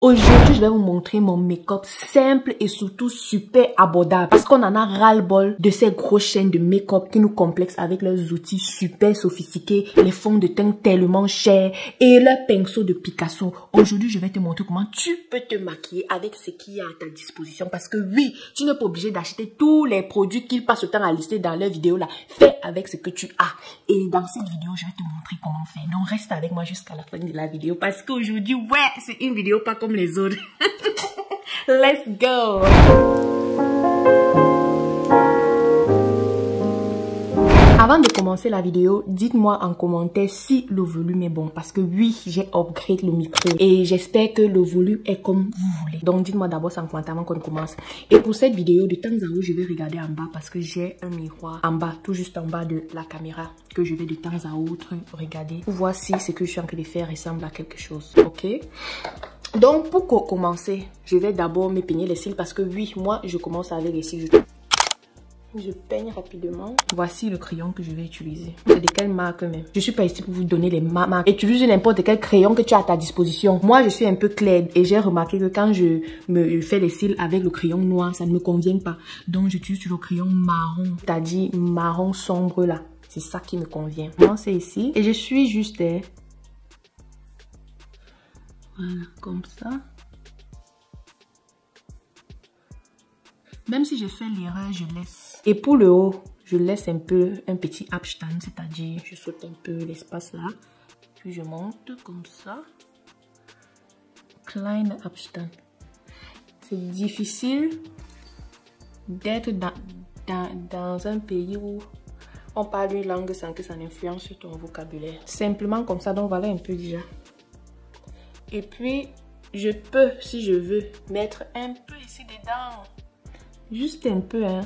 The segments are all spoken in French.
Aujourd'hui, je vais vous montrer mon make-up simple et surtout super abordable. Parce qu'on en a ras-le-bol de ces grosses chaînes de make-up qui nous complexent avec leurs outils super sophistiqués, les fonds de teint tellement chers et leurs pinceaux de Picasso. Aujourd'hui, je vais te montrer comment tu peux te maquiller avec ce qu'il y a à ta disposition. Parce que oui, tu n'es pas obligé d'acheter tous les produits qu'ils passent le temps à lister dans leurs vidéos là. Fais avec ce que tu as. Et dans cette vidéo, je vais te montrer comment faire. Donc, reste avec moi jusqu'à la fin de la vidéo. Parce qu'aujourd'hui, ouais, c'est une vidéo pas comme les autres. Let's go. Avant de commencer la vidéo, dites-moi en commentaire si le volume est bon. Parce que oui, j'ai upgrade le micro. Et j'espère que le volume est comme vous voulez. Donc dites-moi d'abord ça en commentaire avant qu'on commence. Et pour cette vidéo, de temps à autre, je vais regarder en bas. Parce que j'ai un miroir en bas, tout juste en bas de la caméra. Que je vais de temps à autre regarder. Pour voir si ce que je suis en train de faire ressemble à quelque chose. Ok? Donc, pour commencer, je vais d'abord me peigner les cils parce que oui, moi, je commence avec les cils. Je peigne rapidement. Voici le crayon que je vais utiliser. C'est de quelle marque même? Je suis pas ici pour vous donner les marques. Utilise n'importe quel crayon que tu as à ta disposition. Moi, je suis un peu claire et j'ai remarqué que quand je me fais les cils avec le crayon noir, ça ne me convient pas. Donc, j'utilise le crayon marron. C'est-à-dire marron sombre là. C'est ça qui me convient. Moi, c'est ici. Et je suis juste... Voilà, comme ça. Même si je fais l'erreur, je laisse. Et pour le haut, je laisse un peu un petit Abstand, c'est-à-dire je saute un peu l'espace là. Puis je monte comme ça. Klein Abstand. C'est difficile d'être dans un pays où on parle une langue sans que ça influence sur ton vocabulaire. Simplement comme ça, donc voilà un peu déjà. Et puis, je peux, si je veux, mettre un peu ici dedans. Juste un peu, hein.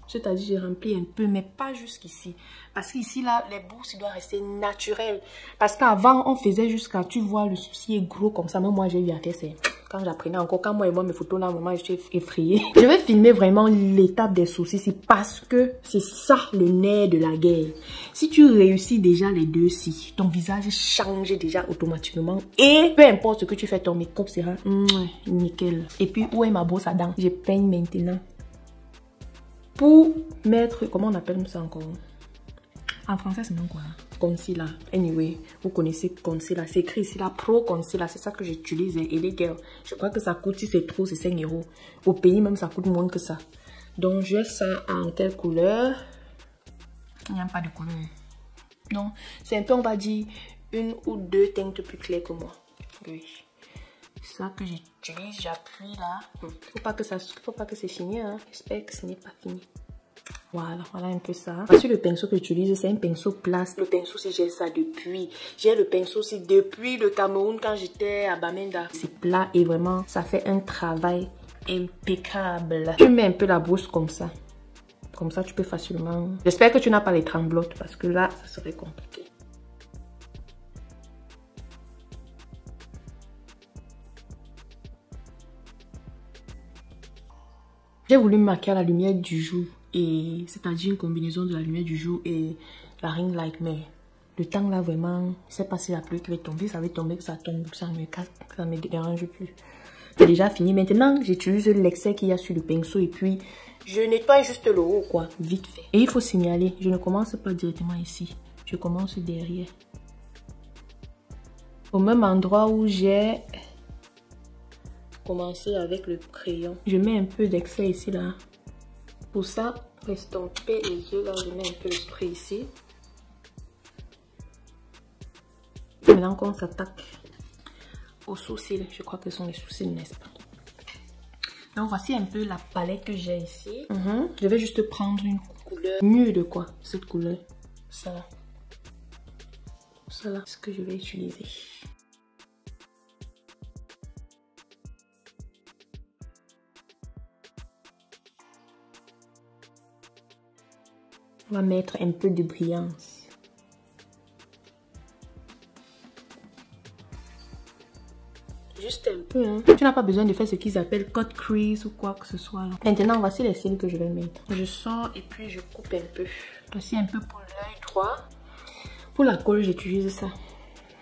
C'est-à-dire, j'ai rempli un peu, mais pas jusqu'ici. Parce qu'ici, là, les bourses, ils doivent rester naturels. Parce qu'avant, on faisait jusqu'à, tu vois, le souci est gros comme ça. Même moi, j'ai eu à faire ça. Quand j'apprenais encore, quand moi et moi, mes photos là, maman, j'étais effrayée. Je vais filmer vraiment l'étape des soucis ici parce que c'est ça le nerf de la guerre. Si tu réussis déjà les deux-ci, ton visage change déjà automatiquement. Et peu importe ce que tu fais, ton make-up sera nickel. Et puis, où est ma brosse à dents? Je peigne maintenant. Pour mettre, comment on appelle ça encore? En français, c'est même quoi? Concealer. Anyway, vous connaissez concealer. C'est écrit ici là, Pro Concealer. C'est ça que j'utilise. Et les gars, je crois que ça coûte, si c'est trop, c'est 5 €. Au pays, même, ça coûte moins que ça. Donc, j'ai ça en quelle couleur? Il n'y a pas de couleur. Non, c'est un peu, on va dire, une ou deux teintes plus claires que moi. Oui. Ça que j'utilise, j'appuie là. Faut pas que c'est fini, hein. J'espère que ce n'est pas fini. Voilà, voilà un peu ça. Voici le pinceau que j'utilise, c'est un pinceau plat. Le pinceau, si j'ai ça depuis. J'ai le pinceau, c'est depuis le Cameroun quand j'étais à Bamenda. C'est plat et vraiment, ça fait un travail impeccable. Tu mets un peu la brosse comme ça. Comme ça, tu peux facilement... J'espère que tu n'as pas les tremblotes parce que là, ça serait compliqué. J'ai voulu me maquiller à la lumière du jour. Et c'est-à-dire une combinaison de la lumière du jour et la ring light. Mais le temps là vraiment, je sais pas si la pluie qui va tomber, ça va tomber, que ça tombe, que ça me casse, que ça me dérange plus. C'est déjà fini. Maintenant, j'utilise l'excès qu'il y a sur le pinceau et puis je nettoie juste le haut quoi, vite fait. Et il faut signaler, je ne commence pas directement ici. Je commence derrière. Au même endroit où j'ai commencé avec le crayon. Je mets un peu d'excès ici là. Pour ça, pour estomper les yeux là, je mets un peu de spray ici. Maintenant qu'on s'attaque aux sourcils, je crois que ce sont les sourcils, n'est-ce pas? Donc voici un peu la palette que j'ai ici. Je vais juste prendre une couleur nude quoi, cette couleur. Ça là. Ça là, ce que je vais utiliser. On va mettre un peu de brillance. Juste un peu, hein. Tu n'as pas besoin de faire ce qu'ils appellent cut crease ou quoi que ce soit. Là. Maintenant, voici les cils que je vais mettre. Je sors et puis je coupe un peu. Voici un peu pour l'œil droit. Pour la colle, j'utilise ça.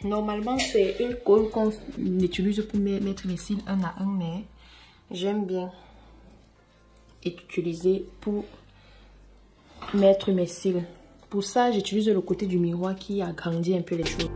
Normalement, c'est une colle qu'on utilise pour mettre les cils un à un, mais j'aime bien utiliser pour mettre mes cils. Pour ça, j'utilise le côté du miroir qui agrandit un peu les choses.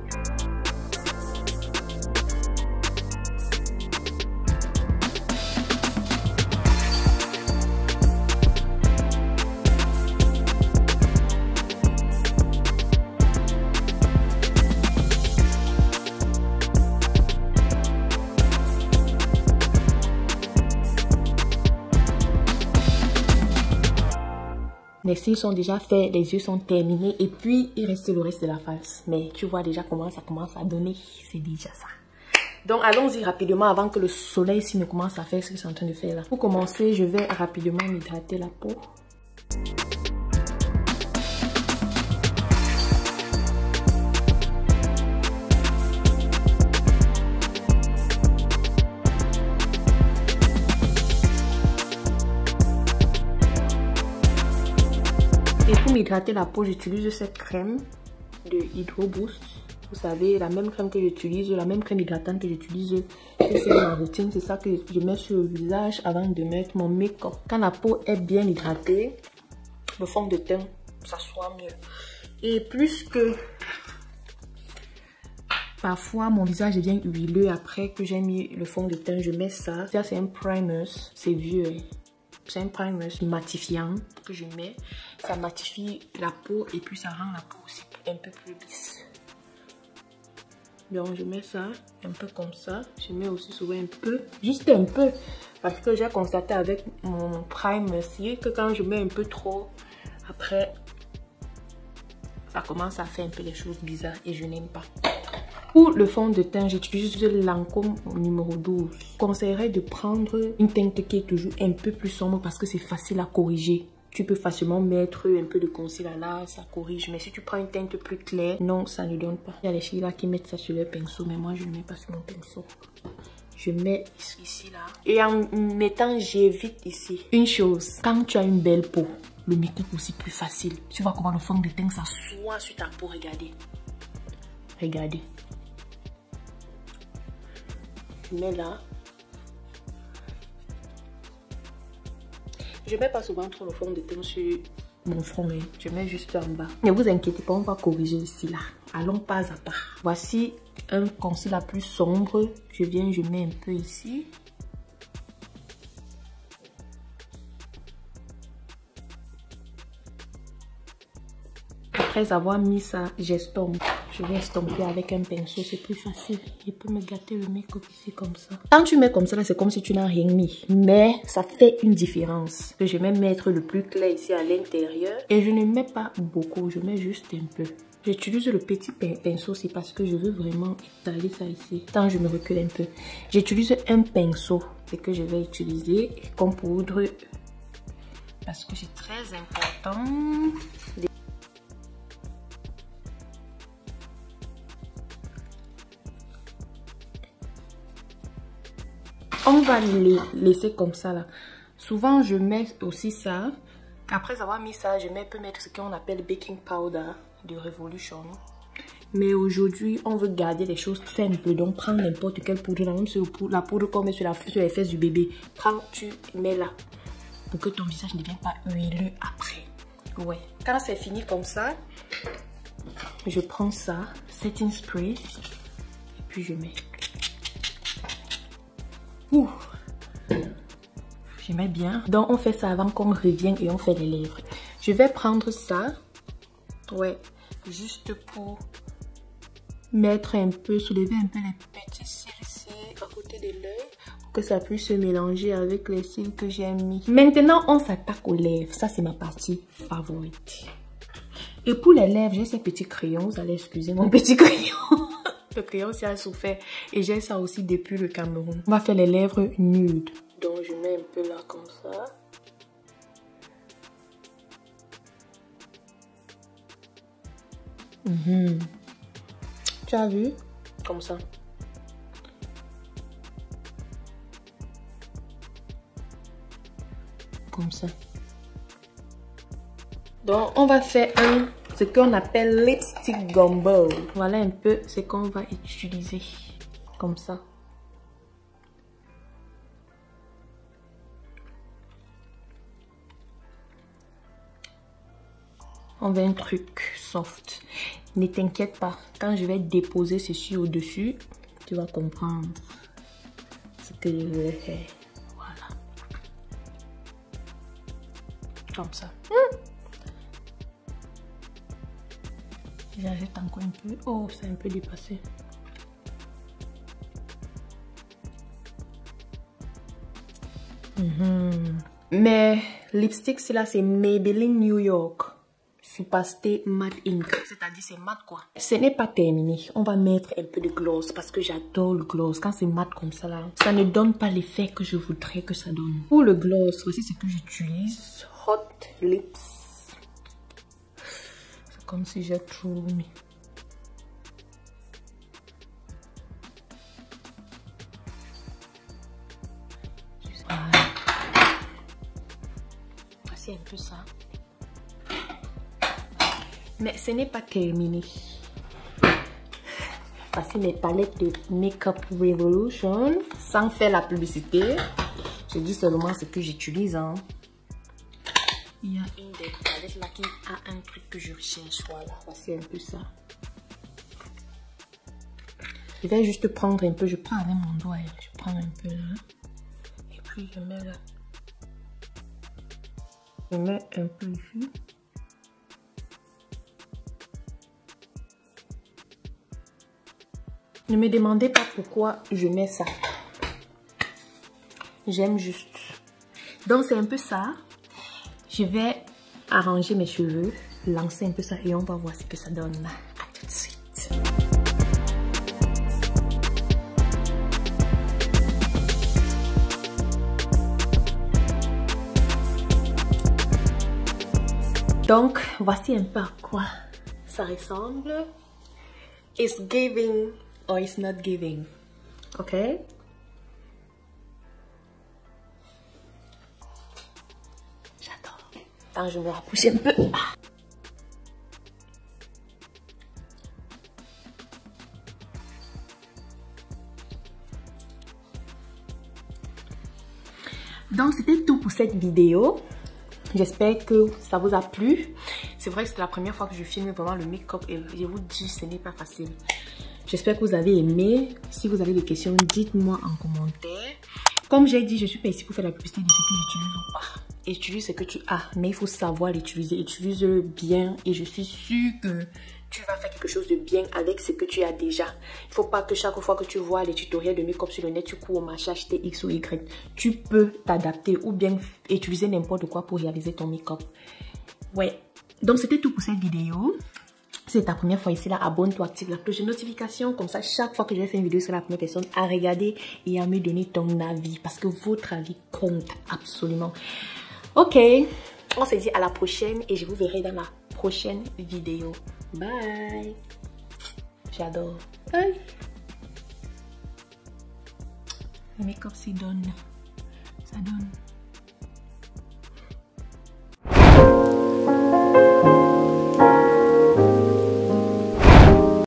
Les cils sont déjà faits, les yeux sont terminés et puis il reste le reste de la face. Mais tu vois déjà comment ça commence à donner, c'est déjà ça. Donc allons-y rapidement avant que le soleil ici ne commence à faire ce que je suis en train de faire là. Pour commencer, je vais rapidement m'hydrater la peau. Et pour m'hydrater la peau, j'utilise cette crème de Hydro Boost. Vous savez, la même crème que j'utilise, la même crème hydratante que j'utilise, c'est ma routine. C'est ça que je mets sur le visage avant de mettre mon make-up. Quand la peau est bien hydratée, le fond de teint, ça soit mieux. Et plus que parfois mon visage devient huileux après que j'ai mis le fond de teint, je mets ça. Ça, c'est un primer, c'est vieux. Hein. C'est un primer matifiant que je mets. Ça matifie la peau et puis ça rend la peau aussi un peu plus lisse. Donc je mets ça un peu comme ça. Je mets aussi souvent un peu, juste un peu. Parce que j'ai constaté avec mon primer que quand je mets un peu trop, après ça commence à faire un peu les choses bizarres et je n'aime pas. Pour le fond de teint, j'utilise le Lancôme numéro 12. Je conseillerais de prendre une teinte qui est toujours un peu plus sombre parce que c'est facile à corriger. Tu peux facilement mettre un peu de concealer là, ça corrige. Mais si tu prends une teinte plus claire, non, ça ne donne pas. Il y a les filles là qui mettent ça sur leur pinceau, mais moi je ne mets pas sur mon pinceau. Je mets ici là. Et en mettant, j'évite ici. Une chose, quand tu as une belle peau, le make-up aussi plus facile. Tu vois comment le fond de teint ça soit sur ta peau, regardez. Regardez. Je mets là. Je mets pas souvent trop le fond de teint sur mon front, hein. Je mets juste en bas. Ne vous inquiétez pas, on va corriger ici là. Allons pas à pas. Voici un concealer plus sombre. Je mets un peu ici. Après avoir mis ça, j'estompe. Je vais estomper avec un pinceau, c'est plus facile. Je peux me gâter le make-up ici comme ça. Quand tu mets comme ça, c'est comme si tu n'as rien mis. Mais ça fait une différence. Je vais mettre le plus clair ici à l'intérieur. Et je ne mets pas beaucoup, je mets juste un peu. J'utilise le petit pinceau aussi parce que je veux vraiment étaler ça ici. Tant je me recule un peu. J'utilise un pinceau. C'est que je vais utiliser comme poudre. Parce que c'est très important. On va les laisser comme ça là. Souvent je mets aussi ça. Après avoir mis ça, je peux mettre ce qu'on appelle baking powder de Revolution. Mais aujourd'hui, on veut garder les choses simples. Donc prends n'importe quelle poudre, même sur la poudre qu'on met sur les fesses du bébé. Prends, tu mets là. Pour que ton visage ne devienne pas huileux après. Ouais. Quand c'est fini comme ça, je prends ça, setting spray. Et puis je mets. Ouh. Je mets bien. Donc on fait ça avant qu'on revienne et on fait les lèvres. Je vais prendre ça. Ouais. Juste pour mettre un peu, soulever un peu les petits cils ici à côté de l'œil. Pour que ça puisse se mélanger avec les cils que j'ai mis. Maintenant on s'attaque aux lèvres. Ça c'est ma partie favorite. Et pour les lèvres, j'ai ces petits crayons. Vous allez excuser mon petit crayon. Le crayon aussi a souffert. Et j'ai ça aussi depuis le Cameroun. On va faire les lèvres nude. Donc je mets un peu là comme ça. Tu as vu? Comme ça. Comme ça. Donc on va faire un ce qu'on appelle lipstick gumbo. Voilà un peu ce qu'on va utiliser. Comme ça. On veut un truc soft. Ne t'inquiète pas. Quand je vais déposer ceci au-dessus, tu vas comprendre ce que je voulais faire. Voilà. Comme ça. J'ajoute encore un peu. Oh, c'est un peu dépassé. Mais lipstick, c'est là, c'est Maybelline New York. Superstay Matte Ink. C'est-à-dire, c'est mat quoi. Ce n'est pas terminé. On va mettre un peu de gloss parce que j'adore le gloss. Quand c'est mat comme ça là, ça ne donne pas l'effet que je voudrais que ça donne. Pour le gloss, voici ce que j'utilise. Hot Lips. C'est comme si j'ai trop mis. Voici un peu ça. Mais ce n'est pas terminé. Voici mes palettes de Makeup Revolution. Sans faire la publicité. Je dis seulement ce que j'utilise. Hein. Il y a une des palettes là qui a un truc que je recherche. Voilà, voici un peu ça. Je vais juste prendre un peu. Je prends avec mon doigt. Je prends un peu là. Et puis je mets là. Je mets un peu ici. Ne me demandez pas pourquoi je mets ça. J'aime juste. Donc c'est un peu ça. Je vais arranger mes cheveux, lancer un peu ça et on va voir ce que ça donne. À tout de suite. Donc voici un peu à quoi ça ressemble. It's giving or it's not giving. Ok? J'adore. Attends, je me rapproche un peu. Donc c'était tout pour cette vidéo. J'espère que ça vous a plu. C'est vrai que c'est la première fois que je filme vraiment le make-up et je vous dis ce n'est pas facile. J'espère que vous avez aimé. Si vous avez des questions, dites-moi en commentaire. Comme j'ai dit, je suis pas ici pour faire la publicité de ce que j'utilise ou pas. Utilise ce que tu as, mais il faut savoir l'utiliser. Utilise-le bien et je suis sûre que tu vas faire quelque chose de bien avec ce que tu as déjà. Il ne faut pas que chaque fois que tu vois les tutoriels de make-up sur le net, tu cours au marché acheter X ou Y. Tu peux t'adapter ou bien utiliser n'importe quoi pour réaliser ton make-up. Ouais. Donc c'était tout pour cette vidéo. Si c'est ta première fois ici, là, abonne-toi, active la cloche de notification. Comme ça, chaque fois que je vais faire une vidéo, c'est la première personne à regarder et à me donner ton avis. Parce que votre avis compte absolument. Ok, on se dit à la prochaine et je vous verrai dans la prochaine vidéo. Bye. J'adore. Bye. Le make-up, ça donne. Ça donne.